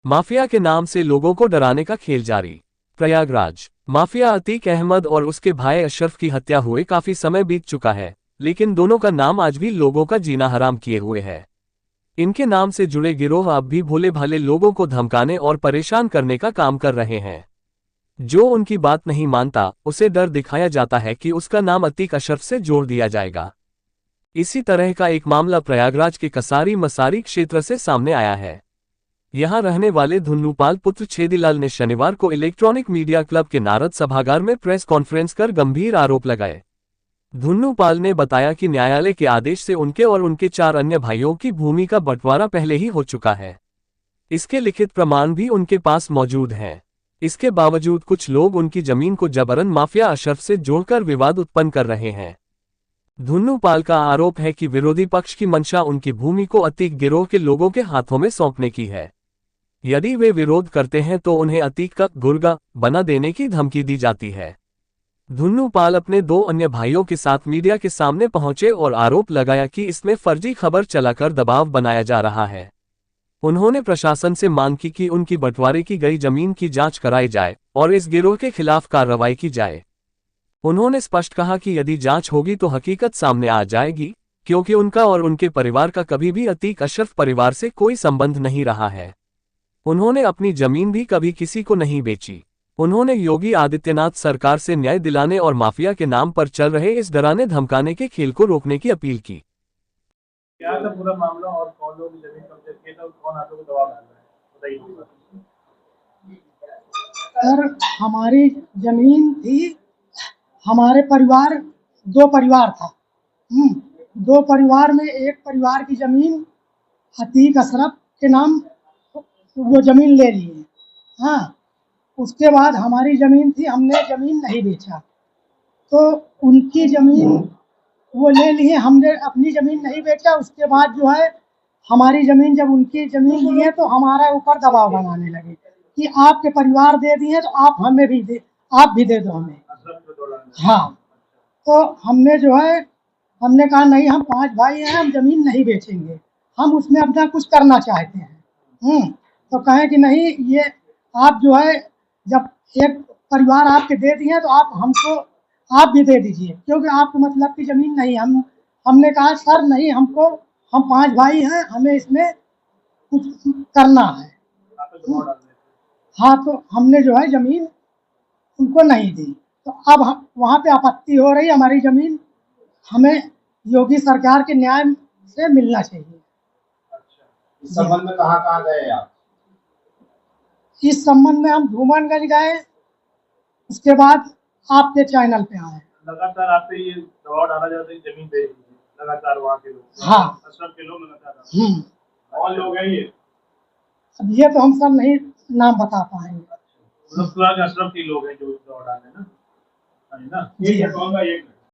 Mafia के नाम से लोगों को डराने का खेल जारी। प्रयागराज माफिया अतीक अहमद और उसके भाई अशरफ की हत्या हुए काफी समय बीत चुका है, लेकिन दोनों का नाम आज भी लोगों का जीना हराम किए हुए है। इनके नाम से जुड़े गिरोह अब भी भोले भाले लोगों को धमकाने और परेशान करने का काम कर रहे हैं। जो उनकी बात नहीं मानता उसे डर दिखाया जाता है कि उसका नाम अतीक अशरफ से जोड़ दिया जाएगा। इसी तरह का एक मामला प्रयागराज के कसारी मसारी क्षेत्र से सामने आया है। यहां रहने वाले धुन्नूपाल पुत्र छेदीलाल ने शनिवार को इलेक्ट्रॉनिक मीडिया क्लब के नारद सभागार में प्रेस कॉन्फ्रेंस कर गंभीर आरोप लगाए। धुन्नूपाल ने बताया कि न्यायालय के आदेश से उनके और उनके 4 अन्य भाइयों की भूमि का बंटवारा पहले ही हो चुका है। इसके लिखित प्रमाण भी उनके पास मौजूद हैं। इसके बावजूद कुछ लोग उनकी जमीन को जबरन माफिया अशरफ से जोड़कर विवाद उत्पन्न कर रहे हैं। धुन्नूपाल का आरोप है कि विरोधी पक्ष की मंशा उनकी भूमि को अतीक गिरोह के लोगों के हाथों में सौंपने की है। यदि वे विरोध करते हैं तो उन्हें अतीक का गुर्गा बना देने की धमकी दी जाती है। धुन्नूपाल अपने 2 अन्य भाइयों के साथ मीडिया के सामने पहुंचे और आरोप लगाया कि इसमें फर्जी खबर चलाकर दबाव बनाया जा रहा है। उन्होंने प्रशासन से मांग की कि उनकी बंटवारे की गई जमीन की जांच कराई जाए और इस गिरोह के खिलाफ कार्रवाई की जाए। उन्होंने स्पष्ट कहा कि यदि जांच होगी तो हकीकत सामने आ जाएगी, क्योंकि उनका और उनके परिवार का कभी भी अतीक अशरफ परिवार से कोई संबंध नहीं रहा है। उन्होंने अपनी जमीन भी कभी किसी को नहीं बेची। उन्होंने योगी आदित्यनाथ सरकार से न्याय दिलाने और माफिया के नाम पर चल रहे इस डराने धमकाने के खेल को रोकने की अपील की। क्या था पूरा मामला और कौन लोग जमीन कब्जे किए थे और कौन आप लोगों को दबाव डाल रहा है, बताइए। सर, हमारी जमीन थी, हमारे परिवार 2 परिवार था। 2 परिवार में एक परिवार की जमीन अतीक अशरफ के नाम वो जमीन ले लिए। हाँ, उसके बाद हमारी जमीन थी, हमने जमीन नहीं बेचा, तो उनकी जमीन वो ले लिए, हमने अपनी जमीन नहीं बेचा। उसके बाद जो है हमारी जमीन, जब उनकी जमीन लिए तो हमारा ऊपर दबाव बनाने लगे कि आपके परिवार दे दिए तो आप हमें भी दे, आप भी दे दो हमें। हाँ, तो हमने जो है हमने कहा नहीं, हम 5 भाई हैं, हम जमीन नहीं बेचेंगे, हम उसमें अपना कुछ करना चाहते हैं। तो कहें कि नहीं, ये आप जो है जब एक परिवार आपके दे दिए तो आप हमको आप भी दे दीजिए, क्योंकि आपको मतलब की जमीन नहीं। हमने कहा सर नहीं, हमको, हम 5 भाई हैं, हमें इसमें कुछ करना है। हाँ, तो हमने जो है जमीन उनको नहीं दी। तो अब वहाँ पे आपत्ति हो रही, हमारी जमीन हमें योगी सरकार के न्याय से मिलना चाहिए। इस संबंध में कहाँ गए आप? इस संबंध में हम धूमनगंज गए, उसके बाद आपके चैनल पे आए। लगातार आप पे ये दबाव डाला जाता है जमीन बेच दीजिए, लगातार वहाँ के लोग, हाँ, अशरफ के लोग लगातार। कौन लोग हैं ये? अब ये तो हम सब नहीं नाम बता पाएंगे। अशरफ के लोग हैं जो दबाव डाले ना, है ना? जी। कहूँगा एक